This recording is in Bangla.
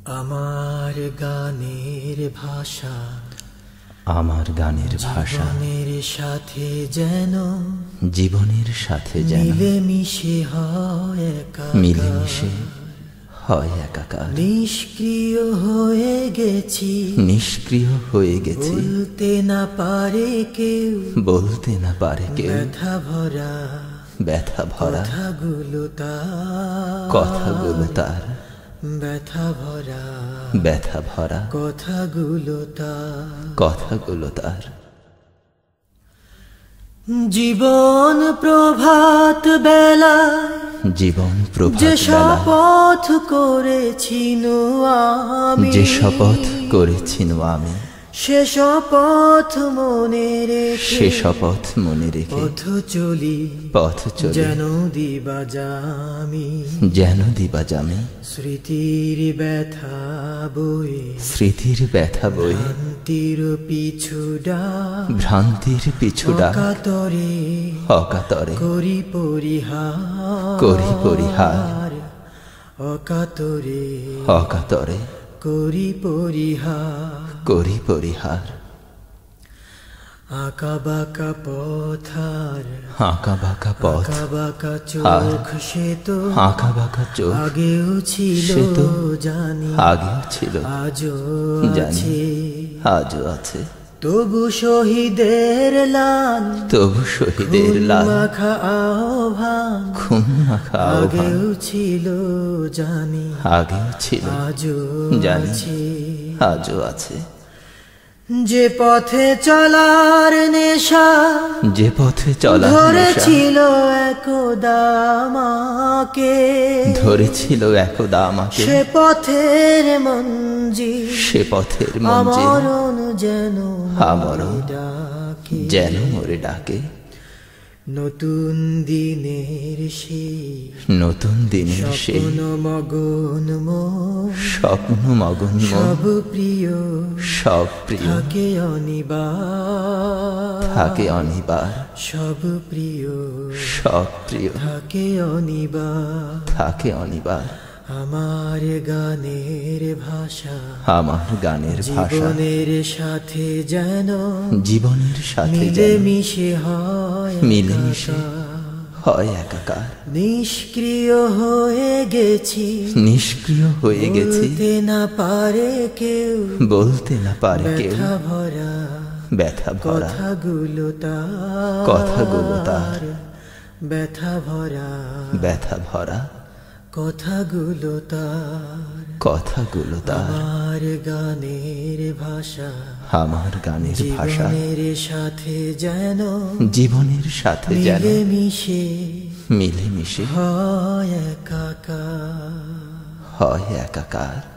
আমার গানের ভাষা, আমার গানের ভাষা জীবনের সাথে যেন, জীবনের সাথে যেন মিলেমিশে হয় একাকার, মিলেমিশে হয় একাকার। নিষ্ক্রিয় হয়ে গেছি, নিষ্ক্রিয় হয়ে গেছি, বলতে না পারে কেউ, বলতে না পারে কেউ। ব্যথা ভরা, ব্যথা ভরা কথাগুলো তার, কথাগুলো তার, ব্যথা ভরা, ব্যথা ভরা কথাগুলো তার। কথাগুলো তার। জীবন প্রভাত বেলায়, জীবন প্রভাত যে বেলায় শপথ করেছিল আমি, যে শপথ করেছিনু আমি, সে শপথ মনে রেখে, সে শপথ মনে রেখে পথ চলি, পথ চলি, যেন দিবা জামি, যেন দিবা জামি। স্মৃতির ব্যথা বয়ে, স্মৃতির ব্যথা বয়ে, ভ্রান্তির পিছু ডাক, ভ্রান্তির পিছু ডাক, অকাতরে অকাতরে করি পরিহার, করি পরিহার, অকাতরে অকাতরে করি পরিহার। করি পরিহার। আঁকা বাঁকা পথার, আঁকা বাঁকা পথ, আঁকা বাঁকা চোখ, সে তো আঁকা বাঁকা চোখ, আগেও ছিল সে তো জানি, আগেও ছিল আজও জানি, আছে, আজও আছে। তবু শহীদের লাল, তবু শহীদের লাল, মাখা আহ্বান, খুন মাখা আহ্বান, আগেও ছিল জানি, আগেও ছিল আজও জানি, আছে। আজও আছে। যে পথে চলার নেশা, যে পথে চলার নেশা ধরেছিল একদা আমাকে, ধরেছিল একদা আমাকে, সে পথের মঞ্জিল, সে পথের মঞ্জিল আমরণ যেন আমরণ ডাকে, যেন মোরে ডাকে। নতুন দিনের সেই নতুন দিনের সেই স্বপ্ন মগন মন, স্বপ্ন মগন মন, সব প্রিয় সব প্রিয় থাকে অনিবার, থাকে অনিবার, সব প্রিয় সব প্রিয় থাকে অনিবার। থাকে অনিবার। আমার গানের ভাষা, আমার গানের ভাষা জীবনের সাথে যেন, জীবনের সাথে যেন মিলেমিশে হয় মিলেমিশে একাকার। হয় একাকার। নিষ্ক্রিয় হয়ে গেছি, নিষ্ক্রিয় হয়ে গেছি, বলতে না পারে কেউ, বলতে না পারে কেউ। ব্যথা ভরা, ব্যথা ভরা কথাগুলো তার, কথাগুলো তার, ব্যথা ভরা, ব্যথা ভরা কথাগুলো তার। কথাগুলো তার। আমার গানের ভাষা, আমার গানের ভাষা জীবনের সাথে যেন, জীবনের সাথে যেন মিলেমিশে মিলেমিশে হয় একাকার। হয় একাকার।